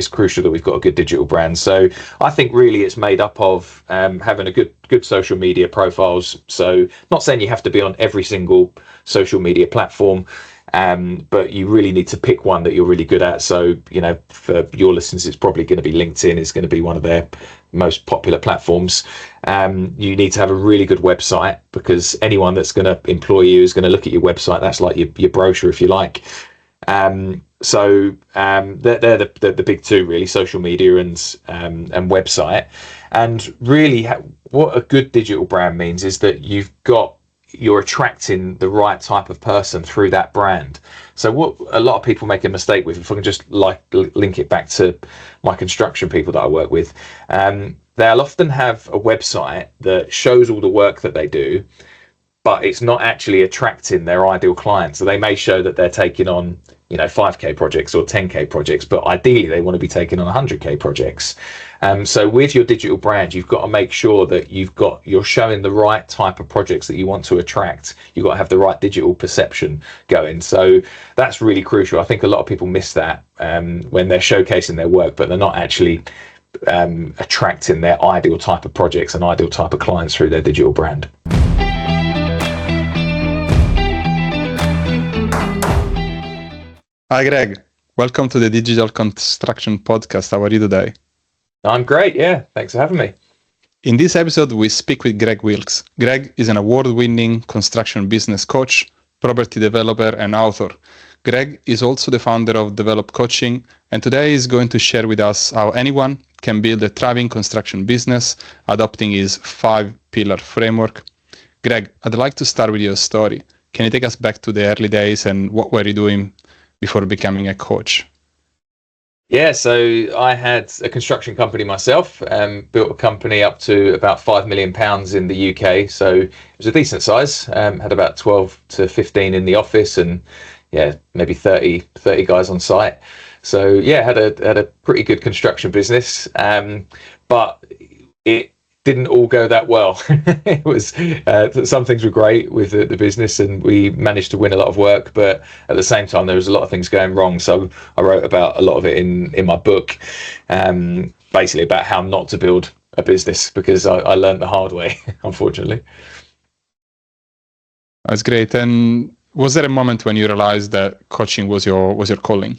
it's crucial that we've got a good digital brand. So I think really it's made up of having a good social media profiles. So not saying you have to be on every single social media platform, but you really need to pick one that you're really good at. So, you know, for your listeners, it's probably going to be LinkedIn. It's going to be one of their most popular platforms. You need to have a really good website, because anyone that's going to employ you is going to look at your website. That's like your brochure, if you like. So they're the big two, really: social media and website. And really, what a good digital brand means is that you're attracting the right type of person through that brand. So what a lot of people make a mistake with, if I can just link it back to my construction people that I work with, they'll often have a website that shows all the work that they do, but it's not actually attracting their ideal clients. So they may show that they're taking on, you know, 5k projects or 10k projects, but ideally they want to be taking on 100k projects. So with your digital brand, you've got to make sure that you're showing the right type of projects that you want to attract. You've got to have the right digital perception going. So that's really crucial. I think a lot of people miss that when they're showcasing their work, but they're not actually attracting their ideal type of projects and ideal type of clients through their digital brand. Hi, Greg. Welcome to the Digital Construction Podcast. How are you today? I'm great. Yeah. Thanks for having me. In this episode, we speak with Greg Wilkes. Greg is an award-winning construction business coach, property developer, and author. Greg is also the founder of Develop Coaching, and today is going to share with us how anyone can build a thriving construction business, adopting his 5-pillar framework. Greg, I'd like to start with your story. Can you take us back to the early days and what were you doing before becoming a coach? Yeah, so I had a construction company myself, built a company up to about £5 million in the UK. So it was a decent size, had about 12 to 15 in the office and maybe 30 guys on site. So yeah, had a pretty good construction business, but it didn't all go that well. It was some things were great with the business and we managed to win a lot of work, but at the same time there was a lot of things going wrong. So I wrote about a lot of it in my book, basically about how not to build a business, because I learned the hard way, unfortunately. That's great. And was there a moment when you realized that coaching was your calling?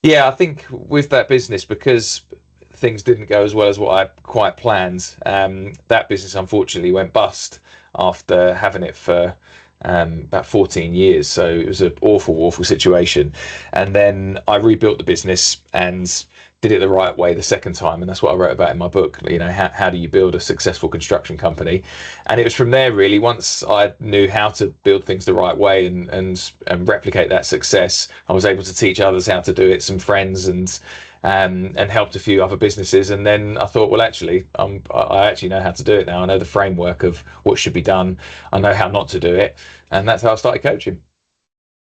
Yeah, I think with that business, because things didn't go as well as what I quite planned, that business unfortunately went bust after having it for about 14 years. So it was an awful situation. And then I rebuilt the business and did it the right way the second time. And that's what I wrote about in my book. You know, how do you build a successful construction company? And it was from there, really, once I knew how to build things the right way and replicate that success, I was able to teach others how to do it, some friends, and helped a few other businesses. And then I thought, well, actually, I actually know how to do it now. I know the framework of what should be done. I know how not to do it. And that's how I started coaching.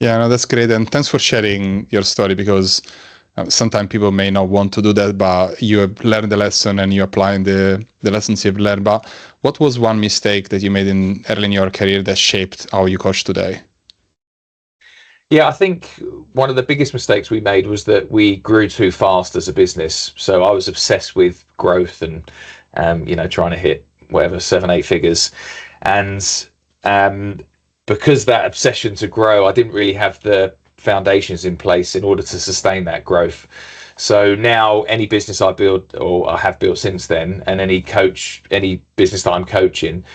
Yeah, no, that's great. And thanks for sharing your story, because sometimes people may not want to do that, but you have learned the lesson and you're applying the lessons you've learned. But what was one mistake that you made early in your career that shaped how you coach today? Yeah, I think one of the biggest mistakes we made was that we grew too fast as a business. So I was obsessed with growth and, trying to hit whatever, 7-8 figures. And because that obsession to grow, I didn't really have the foundations in place in order to sustain that growth. So now any business I build, or I have built since then, and any business that I'm coaching,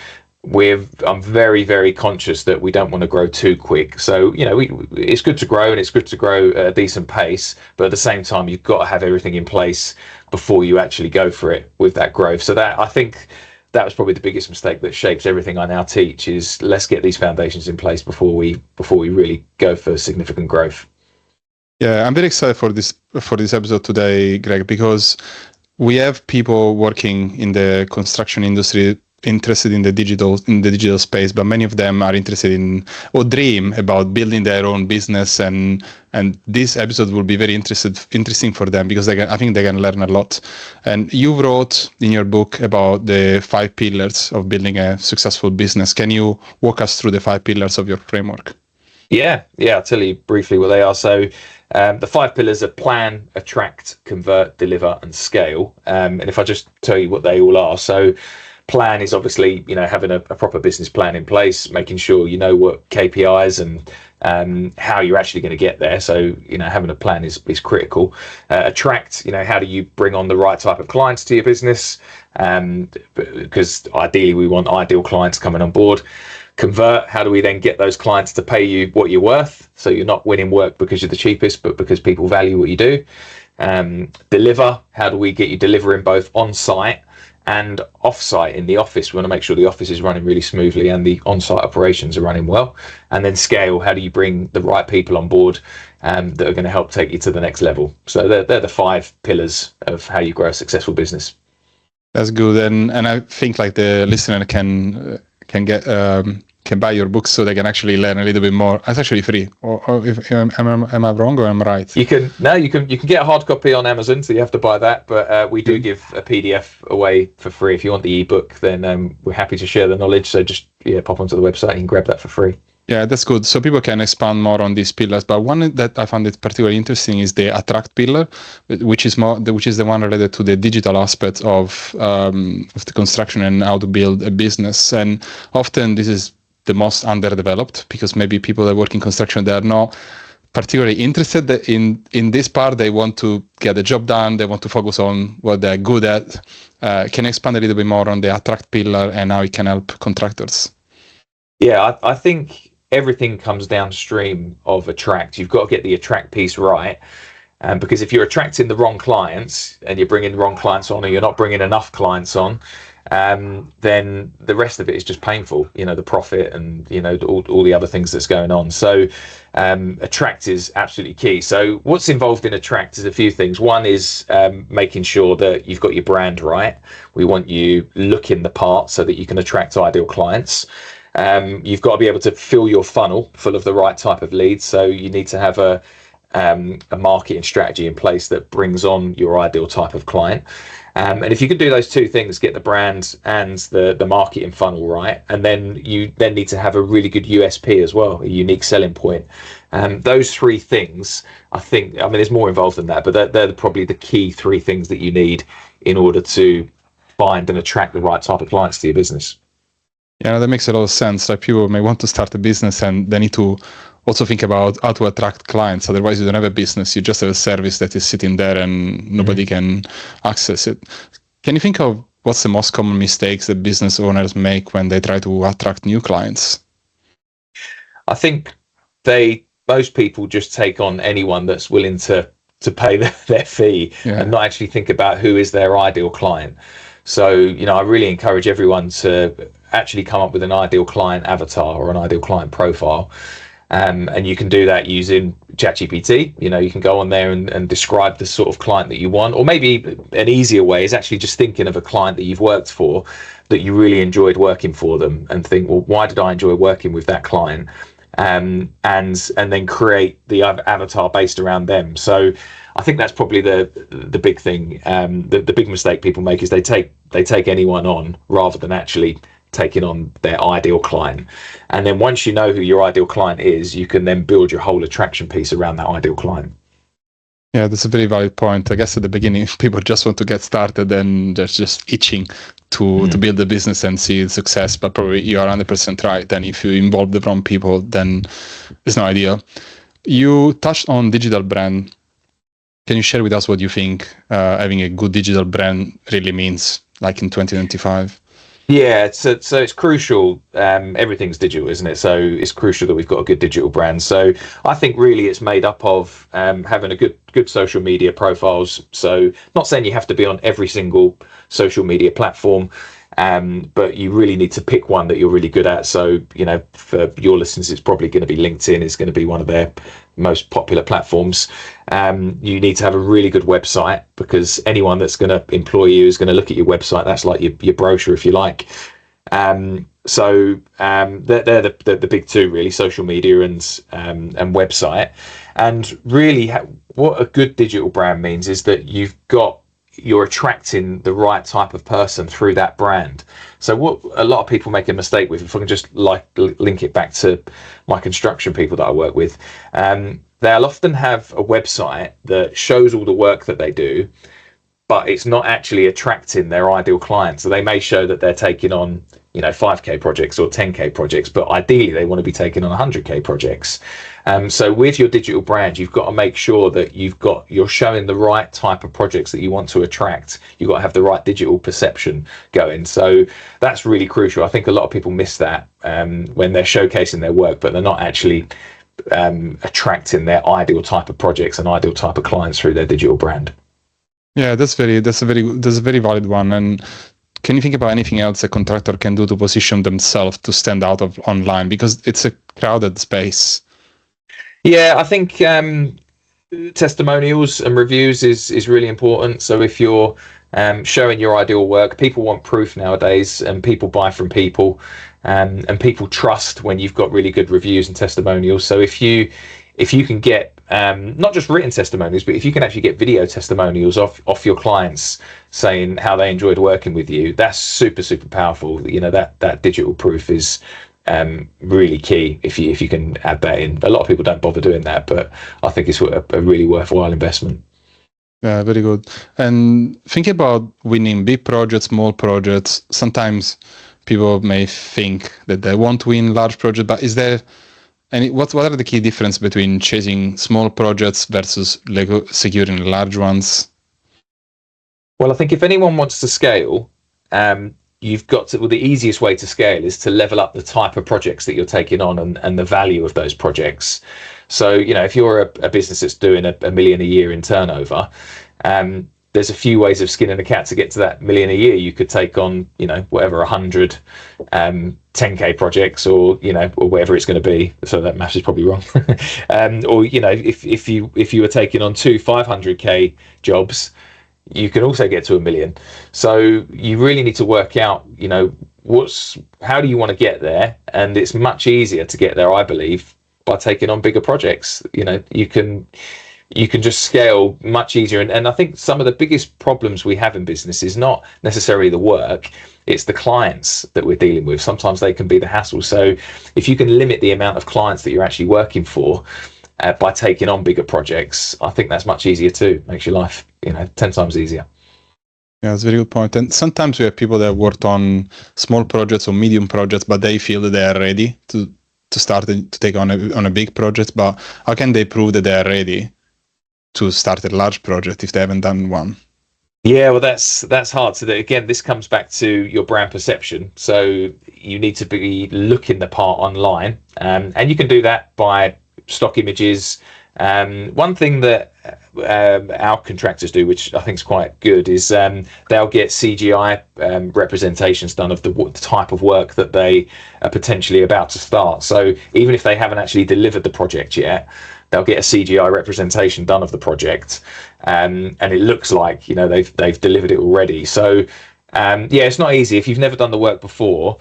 I'm very, very conscious that we don't want to grow too quick. So, it's good to grow, and it's good to grow at a decent pace, but at the same time, you've got to have everything in place before you actually go for it with that growth. So I think that was probably the biggest mistake that shapes everything I now teach, is let's get these foundations in place before we really go for significant growth. Yeah, I'm very excited for this episode today, Greg, because we have people working in the construction industry interested in the digital space, but many of them are interested in or dream about building their own business, and this episode will be very interesting for them, because I think they can learn a lot. And you wrote in your book about the 5 pillars of building a successful business. Can you walk us through the 5 pillars of your framework? Yeah, I'll tell you briefly what they are. So the five pillars are plan, attract, convert, deliver, and scale. And if I just tell you what they all are, so plan is obviously, having a proper business plan in place, making sure you know what KPIs and how you're actually going to get there. So, having a plan is critical. Attract, how do you bring on the right type of clients to your business? Because ideally we want ideal clients coming on board. Convert, how do we then get those clients to pay you what you're worth? So you're not winning work because you're the cheapest, but because people value what you do. Deliver, how do we get you delivering both on site and off-site in the office? We want to make sure the office is running really smoothly and the on-site operations are running well. And then scale, how do you bring the right people on board that are going to help take you to the next level? So they're the five pillars of how you grow a successful business. That's good, and I think like the listener can get can buy your books so they can actually learn a little bit more. It's actually free, or if am I wrong or am I right? You can get a hard copy on Amazon, so you have to buy that. But we do give a PDF away for free. If you want the ebook, then we're happy to share the knowledge. So just pop onto the website and you can grab that for free. Yeah, that's good. So people can expand more on these pillars. But one that I found it particularly interesting is the attract pillar, which is the one related to the digital aspect of the construction and how to build a business. And often this is the most underdeveloped because maybe people that work in construction, they are not particularly interested in this part. They want to get the job done. They want to focus on what they're good at. Can you expand a little bit more on the attract pillar and how it can help contractors? Yeah, I think everything comes downstream of attract. You've got to get the attract piece right. Because if you're attracting the wrong clients and you're bringing the wrong clients on, or you're not bringing enough clients on, then the rest of it is just painful, the profit and, all the other things that's going on. So attract is absolutely key. So what's involved in attract is a few things. One is making sure that you've got your brand right. We want you looking the part so that you can attract ideal clients. You've got to be able to fill your funnel full of the right type of leads. So you need to have a marketing strategy in place that brings on your ideal type of client. And if you can do those two things, get the brand and the marketing funnel right, and then you then need to have a really good USP as well, a unique selling point. Those three things, there's more involved than that, but they're probably the key three things that you need in order to find and attract the right type of clients to your business. Yeah, that makes a lot of sense. Like people may want to start a business and they need to also think about how to attract clients. Otherwise, you don't have a business. You just have a service that is sitting there and nobody can access it. Can you think of what's the most common mistakes that business owners make when they try to attract new clients? I think most people just take on anyone that's willing to pay their fee and not actually think about who is their ideal client. So, I really encourage everyone to actually come up with an ideal client avatar or an ideal client profile. And you can do that using ChatGPT. You can go on there and describe the sort of client that you want. Or maybe an easier way is actually just thinking of a client that you've worked for, that you really enjoyed working for them, and think, well, why did I enjoy working with that client? And then create the avatar based around them. So I think that's probably the big thing. The big mistake people make is they take anyone on rather than actually taking on their ideal client. And then once you know who your ideal client is, you can then build your whole attraction piece around that ideal client. Yeah, that's a very valid point. I guess at the beginning, people just want to get started and they're just itching to build a business and see success. But probably you are 100% right. And if you involve the wrong people, then it's no ideal. You touched on digital brand. Can you share with us what you think having a good digital brand really means, like in 2025? Yeah, so it's crucial. Everything's digital, isn't it? So it's crucial that we've got a good digital brand. So I think really it's made up of having a good social media profiles. So not saying you have to be on every single social media platform, but you really need to pick one that you're really good at. So, for your listeners, it's probably going to be LinkedIn. It's going to be one of their most popular platforms. You need to have a really good website, because anyone that's going to employ you is going to look at your website. That's like your brochure, if you like. So they're the big two, really: social media and website. And really, what a good digital brand means is that you've got you're attracting the right type of person through that brand. So what a lot of people make a mistake with, if I can just link it back to my construction people that I work with, they'll often have a website that shows all the work that they do, but it's not actually attracting their ideal clients. So they may show that they're taking on, 5K projects or 10K projects, but ideally they want to be taking on 100K projects. So with your digital brand, you've got to make sure that you're showing the right type of projects that you want to attract. You've got to have the right digital perception going. So that's really crucial. I think a lot of people miss that when they're showcasing their work, but they're not actually attracting their ideal type of projects and ideal type of clients through their digital brand. Yeah, that's a very valid one. And can you think about anything else a contractor can do to position themselves to stand out of online, because it's a crowded space? Yeah, I think testimonials and reviews is really important. So if you're showing your ideal work, people want proof nowadays, and people buy from people, and people trust when you've got really good reviews and testimonials. So if you can get not just written testimonials, but if you can actually get video testimonials off your clients saying how they enjoyed working with you, that's super, super powerful. That digital proof is really key if you can add that in. A lot of people don't bother doing that, but I think it's a really worthwhile investment. Yeah, very good. And thinking about winning big projects, small projects, sometimes people may think that they won't win large projects, but is there what are the key difference between chasing small projects versus securing large ones? Well, I think if anyone wants to scale, you've got to, the easiest way to scale is to level up the type of projects that you're taking on and the value of those projects. So, if you're a business that's doing $1 million a year in turnover, there's a few ways of skinning a cat to get to that $1 million a year. You could take on, whatever, 100 10K projects, or whatever it's going to be. So that math is probably wrong. Or if you were taking on 2 500K jobs, you can also get to $1 million. So you really need to work out, how do you want to get there? And it's much easier to get there, I believe, by taking on bigger projects. You can just scale much easier. And I think some of the biggest problems we have in business is not necessarily the work, it's the clients that we're dealing with. Sometimes they can be the hassle. So if you can limit the amount of clients that you're actually working for by taking on bigger projects, I think that's much easier too. Makes your life, 10 times easier. Yeah, that's a very good point. And sometimes we have people that worked on small projects or medium projects, but they feel that they are ready to start to take on a big project. But how can they prove that they are ready to start a large project if they haven't done one? Yeah, well, that's hard. So again, this comes back to your brand perception. So you need to be looking the part online, and you can do that by stock images. One thing that our contractors do, which I think is quite good, is they'll get CGI representations done of the type of work that they are potentially about to start. So even if they haven't actually delivered the project yet, they'll get a CGI representation done of the project, and it looks like they've delivered it already. So it's not easy. If you've never done the work before,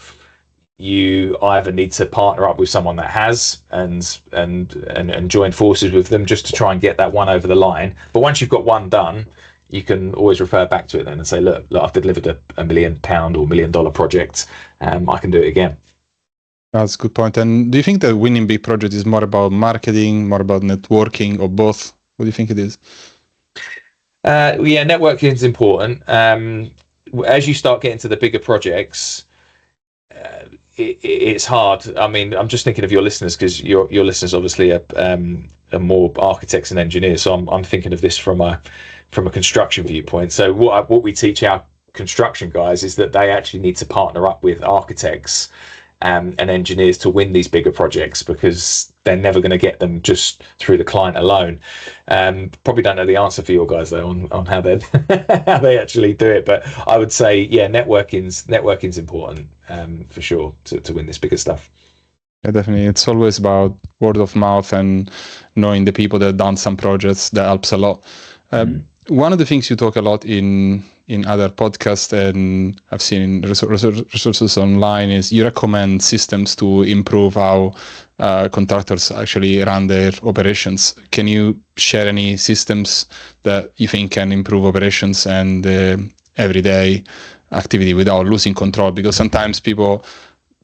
you either need to partner up with someone that has and join forces with them just to try and get that one over the line. But once you've got one done, you can always refer back to it then and say, look, I've delivered a £1 million or $1 million project. I can do it again. That's a good point. And do you think that winning big project is more about marketing, more about networking, or both? What do you think it is? Networking is important. As you start getting to the bigger projects, it's hard. I mean, I'm just thinking of your listeners, because your listeners obviously are more architects and engineers. So I'm thinking of this from a construction viewpoint. So what we teach our construction guys is that they actually need to partner up with architects and engineers to win these bigger projects, because they're never going to get them just through the client alone. Probably don't know the answer for your guys though on how they actually do it, but I would say networking's important for sure to win this bigger stuff. Yeah, definitely. It's always about word of mouth and knowing the people that have done some projects. That helps a lot. one of the things you talk a lot in other podcasts, and I've seen in resources online, is you recommend systems to improve how contractors actually run their operations. Can you share any systems that you think can improve operations and everyday activity without losing control? Because sometimes people,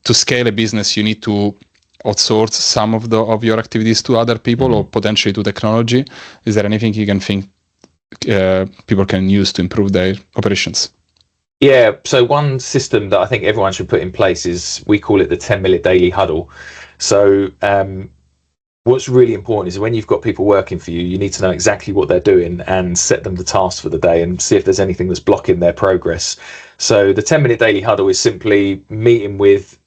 to scale a business, you need to outsource some of your activities to other people or potentially to technology. Is there anything you can think people can use to improve their operations? Yeah, so one system that I think everyone should put in place is, we call it the 10-minute daily huddle. So what's really important is when you've got people working for you, you need to know exactly what they're doing and set them the tasks for the day and see if there's anything that's blocking their progress. So the 10-minute daily huddle is simply meeting with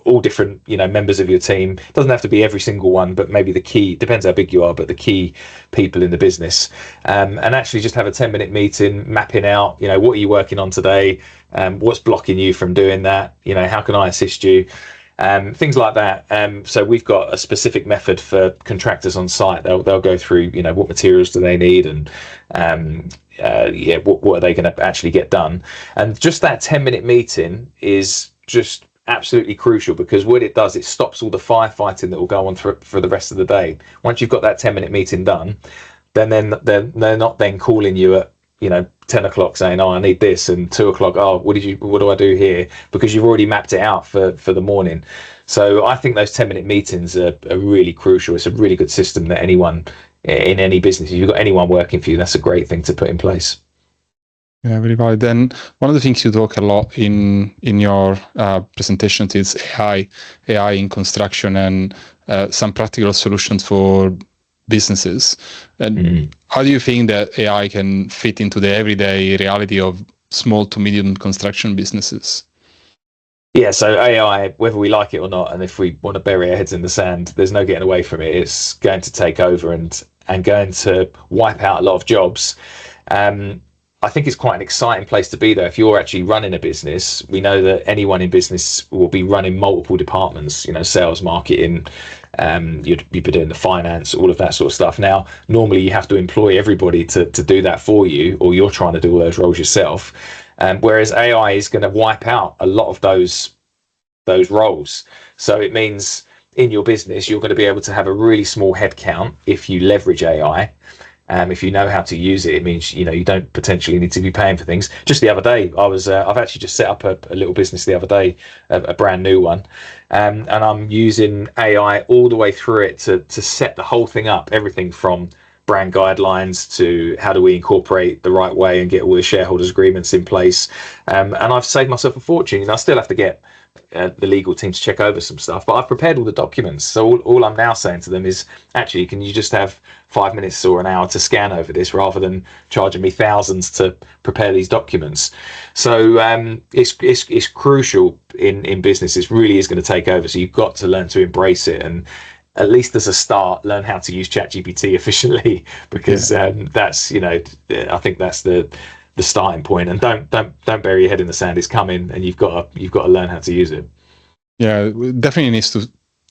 all different, members of your team. It doesn't have to be every single one, but maybe the key, depends how big you are, but the key people in the business. And actually just have a 10-minute meeting, mapping out, what are you working on today? What's blocking you from doing that? How can I assist you? Things like that. So we've got a specific method for contractors on site. They'll go through, what materials do they need, and what are they going to actually get done? And just that 10-minute meeting is just absolutely crucial, because what it does, it stops all the firefighting that will go on for the rest of the day. Once you've got that 10-minute meeting done, then they're not then calling you at 10 o'clock saying, oh, I need this, and 2 o'clock, oh, what do I do here? Because you've already mapped it out for the morning. So I think those 10-minute meetings are really crucial. It's a really good system that anyone in any business, if you've got anyone working for you, that's a great thing to put in place. Yeah, very valid. Then one of the things you talk a lot in your presentations is AI in construction, and some practical solutions for businesses. And how do you think that AI can fit into the everyday reality of small to medium construction businesses? Yeah, so AI, whether we like it or not, and if we want to bury our heads in the sand, there's no getting away from it. It's going to take over and going to wipe out a lot of jobs. I think it's quite an exciting place to be, though. If you're actually running a business, we know that anyone in business will be running multiple departments, sales, marketing, you'd be doing the finance, all of that sort of stuff. Now, normally you have to employ everybody to do that for you, or you're trying to do all those roles yourself. Whereas AI is going to wipe out a lot of those roles. So it means in your business, you're going to be able to have a really small headcount if you leverage AI. If you know how to use it, it means you don't potentially need to be paying for things. Just the other day, I've actually just set up a little business the other day, a brand new one, and I'm using AI all the way through it to set the whole thing up. Everything from brand guidelines to how do we incorporate the right way and get all the shareholders agreements in place. And I've saved myself a fortune. I still have to get the legal team to check over some stuff, but I've prepared all the documents. So all I'm now saying to them is, actually, can you just have 5 minutes or an hour to scan over this rather than charging me thousands to prepare these documents? So it's crucial in business. It really is going to take over. So you've got to learn to embrace it, and at least as a start, learn how to use ChatGPT efficiently, because that's I think that's the starting point. And don't bury your head in the sand. It's coming, and you've got to learn how to use it. Yeah, it definitely needs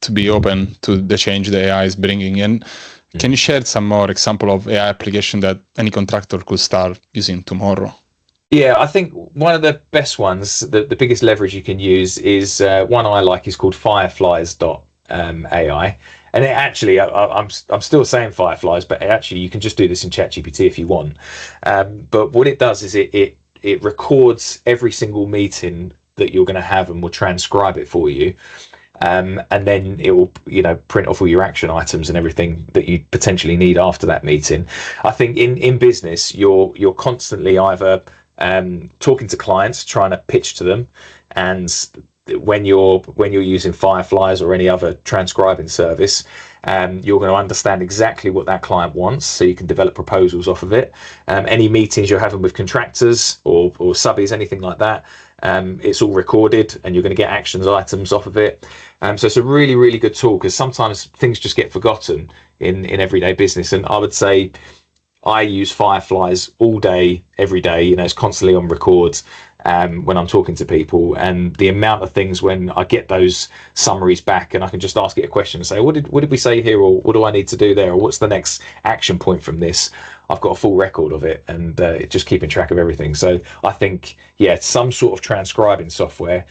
to be open to the change the AI is bringing in. Can you share some more example of AI application that any contractor could start using tomorrow? Yeah, I think one of the best ones, the biggest leverage you can use is one I like is called Fireflies.ai. And it actually, I'm still saying Fireflies, but actually you can just do this in ChatGPT if you want. But what it does is it records every single meeting that you're going to have and will transcribe it for you. And then it will, print off all your action items and everything that you potentially need after that meeting. I think in business, you're constantly either talking to clients, trying to pitch to them, and when you're using Fireflies or any other transcribing service, you're going to understand exactly what that client wants, so you can develop proposals off of it. Any meetings you're having with contractors or subbies, anything like that, it's all recorded, and you're going to get actions items off of it. So it's a really, really good tool, because sometimes things just get forgotten in everyday business. And I would say I use Fireflies all day, every day. It's constantly on records when I'm talking to people, and the amount of things when I get those summaries back, and I can just ask it a question and say, what did we say here, or what do I need to do there, or what's the next action point from this? I've got a full record of it, and just keeping track of everything. So I think, some sort of transcribing software,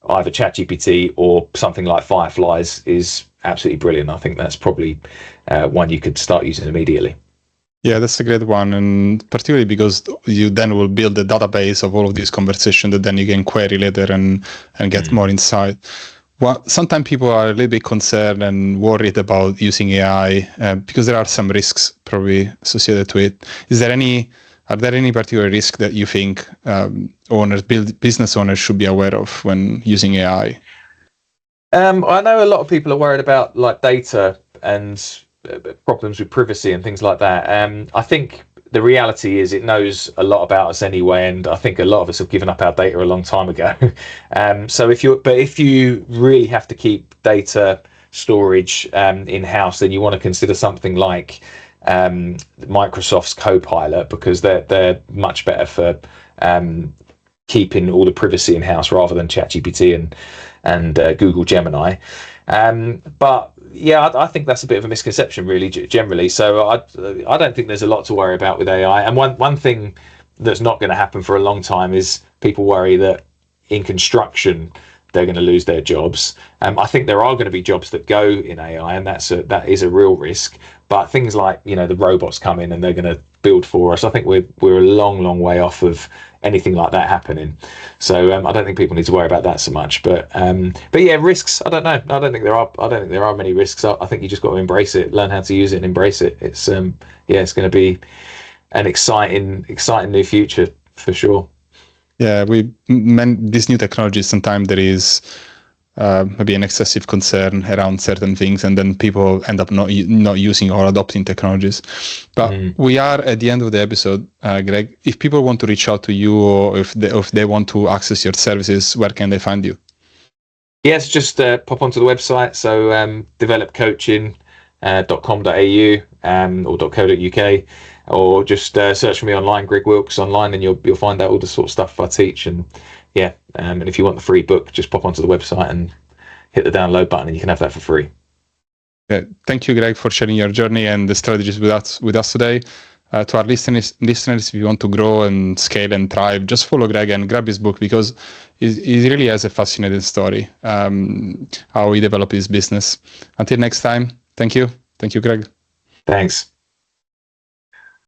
either ChatGPT or something like Fireflies, is absolutely brilliant. I think that's probably one you could start using immediately. Yeah, that's a great one, and particularly because you then will build a database of all of these conversations that then you can query later and get more insight. Well, sometimes people are a little bit concerned and worried about using AI because there are some risks probably associated to it. Are there any particular risk that you think business owners should be aware of when using AI? I know a lot of people are worried about like data and problems with privacy and things like that. I think the reality is it knows a lot about us anyway, and I think a lot of us have given up our data a long time ago. So if you really have to keep data storage in house, then you want to consider something like Microsoft's Copilot, because they're much better for keeping all the privacy in house rather than ChatGPT and Google Gemini. But I think that's a bit of a misconception, really, generally. So I don't think there's a lot to worry about with AI. And one thing that's not going to happen for a long time is people worry that in construction they're going to lose their jobs. I think there are going to be jobs that go in AI, and that is a real risk. But things like the robots come in and they're going to build for us. I think we're a long way off of anything like that happening. So I don't think people need to worry about that so much. But risks. I don't know. I don't think there are many risks. I think you just got to embrace it, learn how to use it, and embrace it. It's it's going to be an exciting new future for sure. Yeah, these new technologies, sometimes there is maybe an excessive concern around certain things, and then people end up not using or adopting technologies. But we are at the end of the episode, Greg. If people want to reach out to you, or if they want to access your services, where can they find you? Yes, just pop onto the website. So developcoaching.com.au or .co.uk, or just search for me online, Greg Wilkes, online, and you'll find out all the sort of stuff I teach. And and if you want the free book, just pop onto the website and hit the download button, and you can have that for free. Thank you, Greg, for sharing your journey and the strategies with us today. To our listeners, if you want to grow and scale and thrive, just follow Greg and grab his book, because he really has a fascinating story, how he developed his business. Until next time, thank you. Thank you, Greg. Thanks.